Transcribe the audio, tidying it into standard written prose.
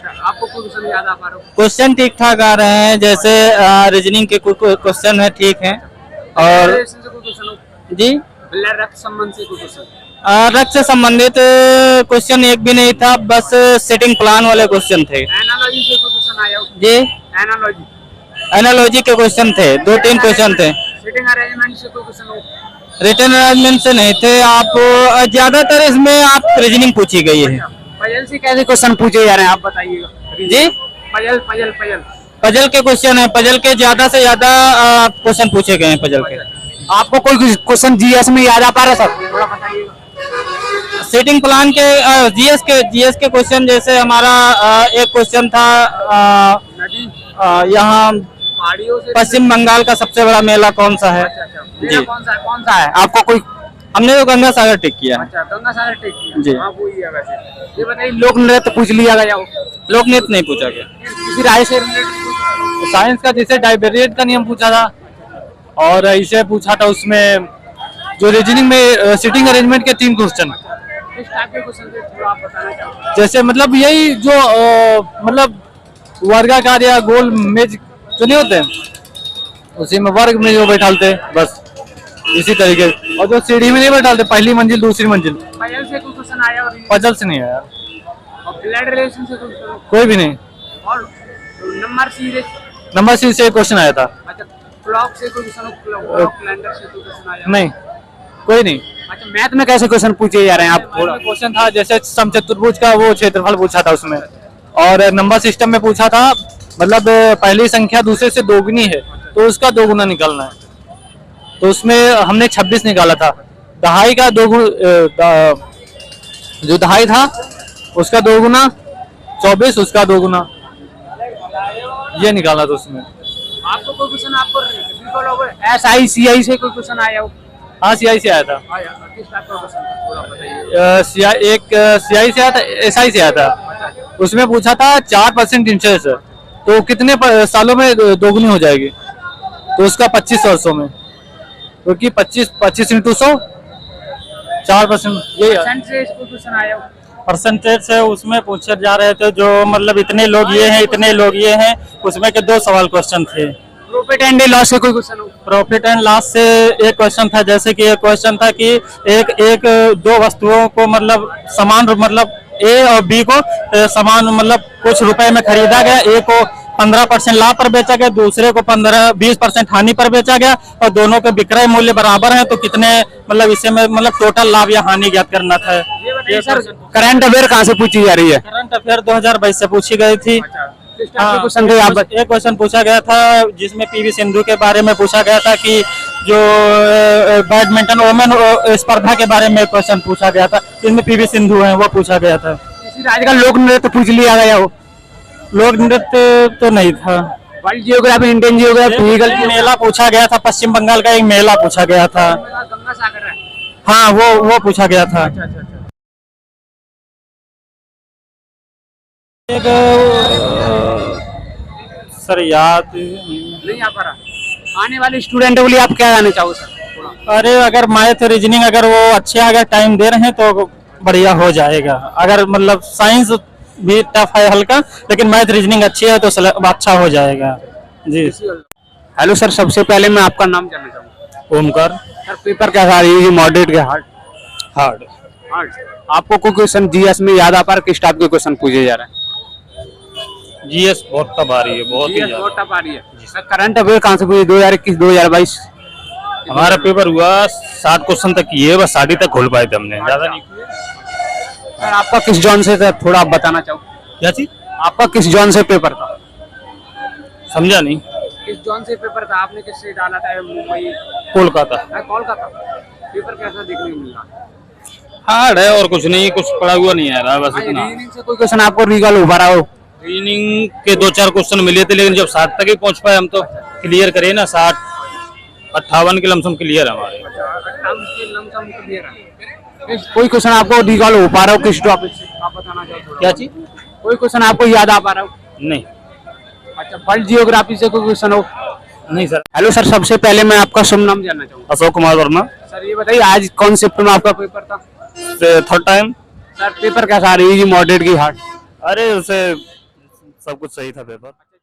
अच्छा, आपको कोई क्वेश्चन याद आ पा रहा हो? क्वेश्चन ठीक ठाक आ रहे हैं, जैसे रीजनिंग के कुछ क्वेश्चन है ठीक है। और रिलेशन से कोई क्वेश्चन हो? जी ब्लड रक्त संबंध से कोई क्वेश्चन? रक्त से संबंधित क्वेश्चन एक भी नहीं था, बस सेटिंग प्लान वाले क्वेश्चन थे। एनालॉजी से कोई क्वेश्चन आया हो? जी एनालॉजी, एनालॉजी के क्वेश्चन थे, 2-3 क्वेश्चन थे। सिटिंग अरेंजमेंट से कोई क्वेश्चन हो? रिटर्न अरेंजमेंट से नहीं थे। आप ज्यादातर इसमें आप रीजनिंग पूछी गई है। पजल से कैसे क्वेश्चन पूछे जा रहे हैं आप बताइएगा। जी पजल पजल पजल पजल के क्वेश्चन है, पजल के ज्यादा से ज्यादा क्वेश्चन पूछे गए हैं पजल के। आपको कोई क्वेश्चन जीएस में याद आ पा रहा है सर? थोड़ा बताइएगा। सेटिंग प्लान के जीएस के क्वेश्चन, जैसे हमारा एक क्वेश्चन था यहाँ पहाड़ियों से पश्चिम बंगाल का सबसे बड़ा मेला कौन सा है? जी, कौन सा है? आपको कोई? हमने तो गंगा सागर टिक किया है। अच्छा, गंगा सागर टेक किया। जी। हाँ, वो ही है वैसे। ये बताइए, लोक नृत्य पूछ लिया गया हो? लोक नृत्य नहीं पूछा गया। किसी राज्य से रिलेटेड? साइंस का जैसे डाइवेरिएंट का नियम पूछा था, और इसे पूछा था उसमें जो रीजनिंग में सिटिंग अरेंजमेंट के 3 क्वेश्चन। किस टाइप के क्वेश्चन थे, थोड़ा आप बताना चाहोगे? जैसे मतलब यही जो मतलब वर्गाकार या गोल मेज जो नहीं होते, उसी में वर्ग में जो बैठालते हैं, बस इसी तरीके। और जो सीढ़ी में नहीं बैठालते, पहली मंजिल दूसरी मंजिल। पजल से कोई क्वेश्चन आया? और पजल से नहीं आया, ब्लड रिलेशन से कोई क्वेश्चन? कोई भी नहीं। और नंबर सीरीज? नंबर सी से क्वेश्चन आया था। अच्छा, क्लॉक से कोई क्वेश्चन? क्लॉक कैलेंडर से कोई क्वेश्चन आया? नहीं, कोई नहीं। अच्छा, मैथ में कैसे क्वेश्चन पूछे जा रहे हैं आप? थोड़ा क्वेश्चन था जैसे समचतुर्भुज का वो क्षेत्रफल पूछा था उसमें, और नंबर सिस्टम में पूछा था, मतलब पहली संख्या दूसरे से दोगुनी है तो उसका 2 गुना निकालना है। तो उसमें हमने 26 निकाला था। दहाई का जो दहाई था उसका 2 गुना, 24 उसका 2 गुना, ये निकाला था उसमें। आपको कोई क्वेश्चन आपको रिकॉल हो गया? SICI से कोई क्वेश्चन आया हो? हाँ, सीआई से आया था। आया, किस टाइप का क्वेश्चन था, थोड़ा बताइए। एक सीआई से आया था, एसआई से आया था। उसमें पूछा था 4% इंटरेस्ट तो कितने सालों में दोगुनी हो जाएगी? तो उसका 25 वर्षों में, क्योंकि 25 इंटू 100 4%। ये परसेंटेज कोई क्वेश्चन आया हो? परसेंटेज से उसमें पूछे जा रहे थे, जो मतलब इतने लोग ये हैं, इतने लोग ये हैं, उसमें के 2 सवाल क्वेश्चन थे। प्रॉफिट एंड लॉस से कोई क्वेश्चन हो? प्रॉफिट एंड लॉस से एक क्वेश्चन था, जैसे कि एक क्वेश्चन था कि एक 2 वस्तुओं को मतलब समान, मतलब ए और बी को समान मतलब कुछ रुपए में खरीदा गया। ए को 15% लाभ पर बेचा गया, दूसरे को 15-20% हानि पर बेचा गया, और दोनों के विक्रय मूल्य बराबर हैं, तो कितने मतलब इसे में मतलब टोटल लाभ या हानि ज्ञात करना था। ये सर करंट अफेयर कहाँ से पूछी जा रही है? करंट अफेयर 2022 से पूछी गई थी। हाँ, क्वेश्चन थे आप? एक क्वेश्चन पूछा गया था जिसमें पीवी सिंधु के बारे में पूछा गया था, कि जो बैडमिंटन वोमेन स्पर्धा के बारे में क्वेश्चन पूछा गया था, जिसमें पीवी सिंधु है, वो पूछा गया था। किसी राज्य का लोक नृत्य पूछ लिया गया हो? लोक नृत्य तो नहीं था। वर्ल्ड जियोग्राफी, इंडियन जियोग्राफी, मेला पूछा गया था, पश्चिम बंगाल का एक मेला पूछा गया था। गंगा सागर है। हाँ, वो पूछा गया था। एक सर याद नहीं आ पा रहा। आने वाले स्टूडेंटों के लिए आप क्या कहना चाहोगे सर? अरे, अगर मैथ रीजनिंग अगर वो अच्छे अगर टाइम दे रहे हैं तो बढ़िया हो जाएगा। अगर मतलब साइंस भी टफ है हल्का, लेकिन मैथ रीजनिंग अच्छी है तो अच्छा हो जाएगा। जी। हेलो सर, सबसे पहले मैं आपका नाम जानना चाहूँगा। ओमकार। सर, पेपर कैसा रही है? मॉडरेट के हार्ड? हार्ड। आपको कोई क्वेश्चन जीएस में याद आ पा रहा? किस टाइप के क्वेश्चन पूछे जा रहे हैं? जीएस बहुत टफ आ रही है, बहुत ही बहुत टफ आ रही है। सर, करंट अफेयर कहाँ से पूछे? 2021, 2022? हमारा पेपर हुआ 7 क्वेश्चन तक किए, बस 60 तक खोल पाए थे हमने, ज्यादा नहीं। सर, आपका किस जॉन से था, थोड़ा आप बताना चाहो? क्या चीज? आपका किस जॉन से पेपर था? समझा नहीं। किस जॉन से पेपर था? आपने किससे डाला था? मुंबई, कोलकाता। कोलकाता। पेपर कैसा देखने को मिल रहा? हार्ड है और कुछ नहीं, कुछ पढ़ा हुआ नहीं आ रहा है, बस इतना। रीजनिंग से कोई क्वेश्चन आपको रिकॉल हो पा रहा हो? रीजनिंग के 2-4 क्वेश्चन मिले थे, लेकिन जब 60 तक ही पहुंच पाए हम तो क्लियर करे ना। 60-58 के लमसम क्लियर है हमारे। कोई क्वेश्चन आपको रिकॉल हो पा रहा हो किस टॉपिक से? आप बताना चाहो? क्या चीज? कोई क्वेश्चन आपको याद आ पा रहा हो? नहीं। अच्छा, वर्ल्ड जियोग्राफी से कोई क्वेश्चन हो? नहीं सर। हेलो सर, सबसे पहले मैं आपका शुभ नाम जानना चाहूँगा। अशोक कुमार वर्मा। सर, ये बताइए आज कौन शिफ्ट में आपका पेपर था? 3rd time. सर, पेपर कैसा आ रही है? मॉडरेट की हार्ड? अरे उसे सब कुछ सही था पेपर। अच्छा